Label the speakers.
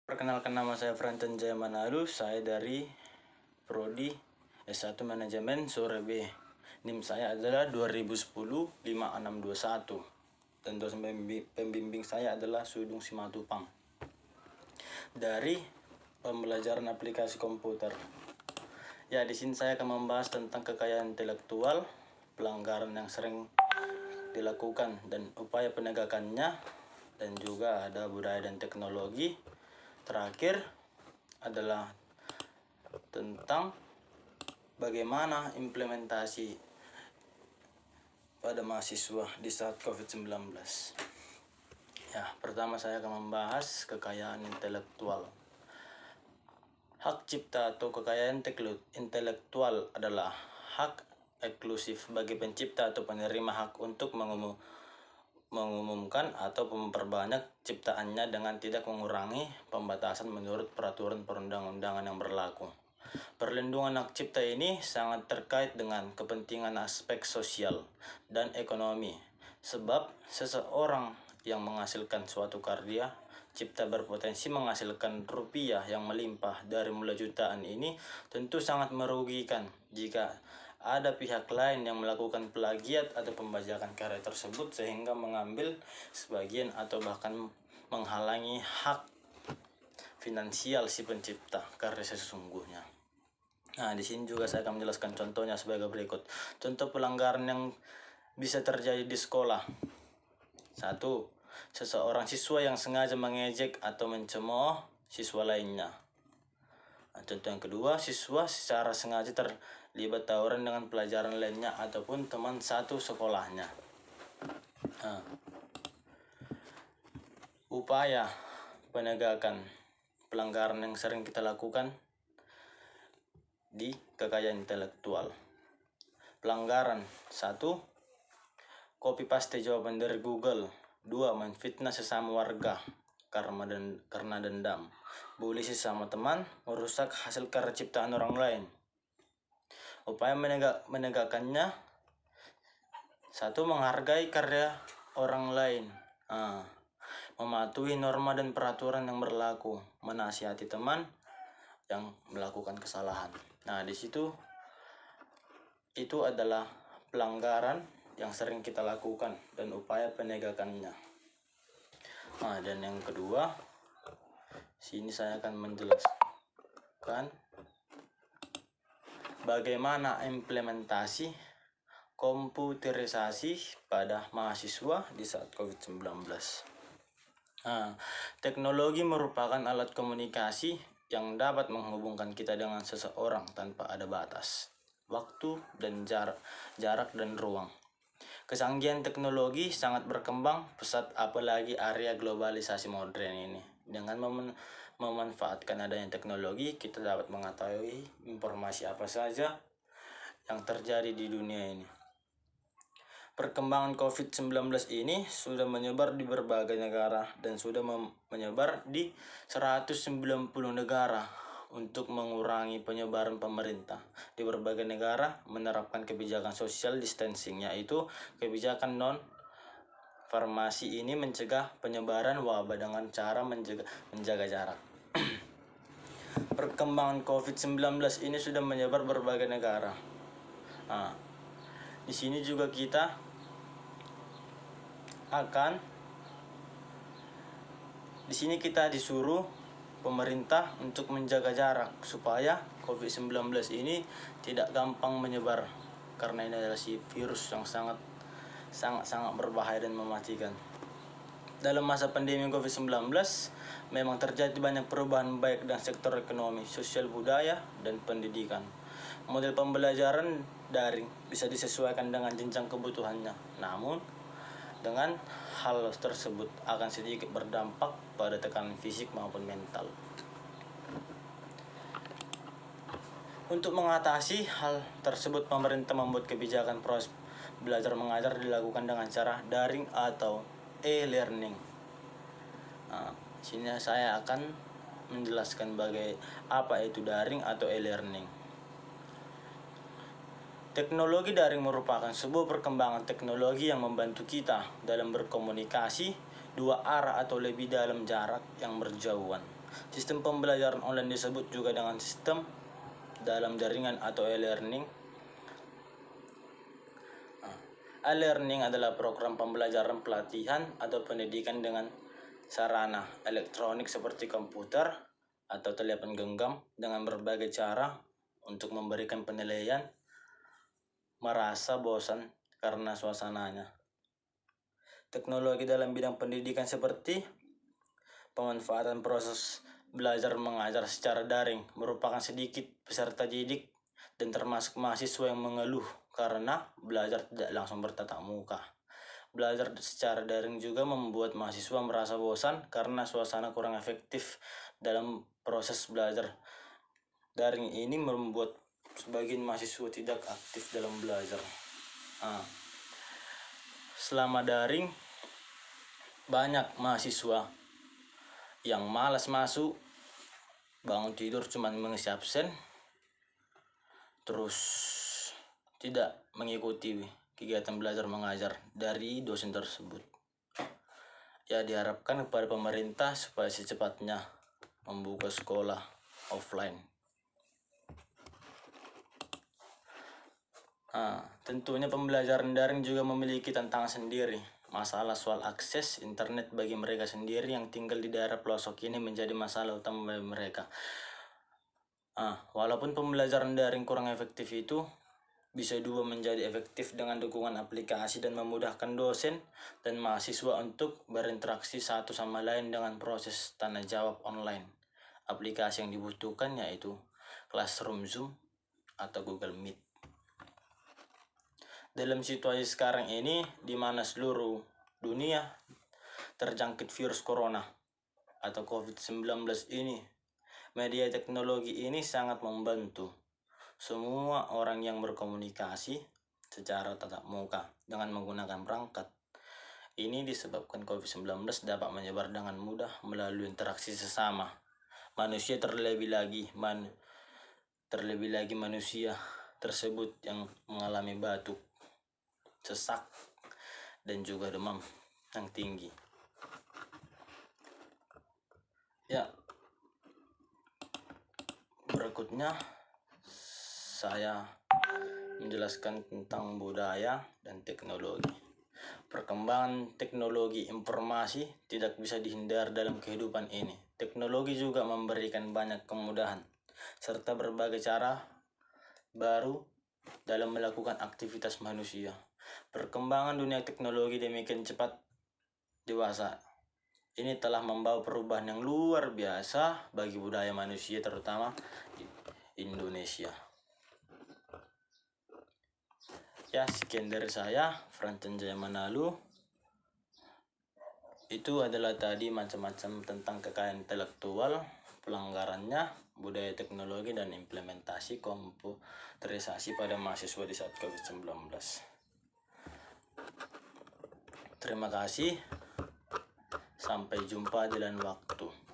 Speaker 1: Perkenalkan, nama saya Franten Jaya Manado. Saya dari Prodi S1 Manajemen Sore B. NIM saya adalah 2010-5621. Dan dosen pembimbing saya adalah Sudung Simatupang. Dari pembelajaran aplikasi komputer. Ya, di sini saya akan membahas tentang kekayaan intelektual, pelanggaran yang sering dilakukan dan upaya penegakannya, dan juga ada budaya dan teknologi. Terakhir adalah tentang bagaimana implementasi pada mahasiswa di saat COVID-19. Ya, pertama saya akan membahas kekayaan intelektual. Hak cipta atau kekayaan intelektual adalah hak eksklusif bagi pencipta atau penerima hak untuk mengumumkan atau memperbanyak ciptaannya dengan tidak mengurangi pembatasan menurut peraturan perundang-undangan yang berlaku. Perlindungan hak cipta ini sangat terkait dengan kepentingan aspek sosial dan ekonomi, sebab seseorang yang menghasilkan suatu karya cipta berpotensi menghasilkan rupiah yang melimpah dari mulai jutaan ini tentu sangat merugikan jika ada pihak lain yang melakukan plagiat atau pembajakan karya tersebut sehingga mengambil sebagian atau bahkan menghalangi hak finansial si pencipta karya sesungguhnya. Nah, di sini juga saya akan menjelaskan contohnya sebagai berikut. Contoh pelanggaran yang bisa terjadi di sekolah. 1. Seseorang siswa yang sengaja mengejek atau mencemooh siswa lainnya. Nah, contoh yang kedua, siswa secara sengaja terlibat tawuran dengan pelajaran lainnya ataupun teman satu sekolahnya. Nah, upaya penegakan pelanggaran yang sering kita lakukan di kekayaan intelektual. Pelanggaran 1. Copy paste jawaban dari Google. 2. Menfitnah sesama warga karena dendam. Bully sesama teman, merusak hasil karya ciptaan orang lain. Upaya menegakkannya. 1. Menghargai karya orang lain. Mematuhi norma dan peraturan yang berlaku. Menasihati teman yang melakukan kesalahan. Nah, di situ itu adalah pelanggaran yang sering kita lakukan dan upaya penegakannya. Nah, dan yang kedua, sini saya akan menjelaskan bagaimana implementasi komputerisasi pada mahasiswa di saat COVID-19. Nah, teknologi merupakan alat komunikasi yang dapat menghubungkan kita dengan seseorang tanpa ada batas, waktu, dan jarak dan ruang. Kecanggihan teknologi sangat berkembang pesat, apalagi area globalisasi modern ini. Dengan memanfaatkan adanya teknologi, kita dapat mengetahui informasi apa saja yang terjadi di dunia ini. Perkembangan COVID-19 ini sudah menyebar di berbagai negara dan sudah menyebar di 190 negara. Untuk mengurangi penyebaran, pemerintah di berbagai negara menerapkan kebijakan social distancing, yaitu kebijakan non-farmasi ini mencegah penyebaran wabah dengan cara menjaga jarak. Perkembangan COVID-19 ini sudah menyebar berbagai negara. Nah, di sini juga kita disuruh pemerintah untuk menjaga jarak supaya COVID-19 ini tidak gampang menyebar, karena ini adalah si virus yang sangat berbahaya dan mematikan. Dalam masa pandemi COVID-19 memang terjadi banyak perubahan baik dalam sektor ekonomi, sosial, budaya, dan pendidikan. Model pembelajaran daring bisa disesuaikan dengan jenjang kebutuhannya, namun dengan hal tersebut akan sedikit berdampak pada tekanan fisik maupun mental. Untuk mengatasi hal tersebut, pemerintah membuat kebijakan proses belajar mengajar dilakukan dengan cara daring atau e-learning. Sini saya akan menjelaskan apa itu daring atau e-learning. Teknologi daring merupakan sebuah perkembangan teknologi yang membantu kita dalam berkomunikasi dua arah atau lebih dalam jarak yang berjauhan. Sistem pembelajaran online disebut juga dengan sistem dalam jaringan atau e-learning. E-learning adalah program pembelajaran, pelatihan, atau pendidikan dengan sarana elektronik seperti komputer atau telepon genggam dengan berbagai cara untuk memberikan penilaian merasa bosan karena suasananya. Teknologi dalam bidang pendidikan seperti pemanfaatan proses belajar mengajar secara daring merupakan sedikit peserta didik dan termasuk mahasiswa yang mengeluh karena belajar tidak langsung bertatap muka. Belajar secara daring juga membuat mahasiswa merasa bosan karena suasana kurang efektif dalam proses belajar. Daring ini membuat sebagian mahasiswa tidak aktif dalam belajar. Selama daring, banyak mahasiswa yang malas masuk, bangun tidur cuma mengisi absen, terus tidak mengikuti kegiatan belajar mengajar dari dosen tersebut. Ya, diharapkan kepada pemerintah supaya secepatnya membuka sekolah offline. Tentunya pembelajaran daring juga memiliki tantangan sendiri. Masalah soal akses internet bagi mereka sendiri yang tinggal di daerah pelosok ini menjadi masalah utama bagi mereka. Walaupun pembelajaran daring kurang efektif itu bisa juga menjadi efektif dengan dukungan aplikasi dan memudahkan dosen dan mahasiswa untuk berinteraksi satu sama lain dengan proses tanya jawab online. Aplikasi yang dibutuhkan yaitu Classroom, Zoom, atau Google Meet. Dalam situasi sekarang ini di mana seluruh dunia terjangkit virus corona atau COVID-19 ini, media teknologi ini sangat membantu semua orang yang berkomunikasi secara tatap muka dengan menggunakan perangkat. Ini disebabkan COVID-19 dapat menyebar dengan mudah melalui interaksi sesama manusia, terlebih lagi manusia tersebut yang mengalami batuk, sesak, dan juga demam yang tinggi. Ya, berikutnya saya menjelaskan tentang budaya dan teknologi. Perkembangan teknologi informasi tidak bisa dihindar dalam kehidupan ini. Teknologi juga memberikan banyak kemudahan serta berbagai cara baru dalam melakukan aktivitas manusia. Perkembangan dunia teknologi demikian cepat dewasa ini telah membawa perubahan yang luar biasa bagi budaya manusia, terutama di Indonesia. Ya, sekian dari saya, Franten Jaya Manalu. Itu adalah tadi macam-macam tentang kekayaan intelektual, pelanggarannya, budaya teknologi, dan implementasi komputerisasi pada mahasiswa di saat COVID-19. Terima kasih. Sampai jumpa di lain waktu.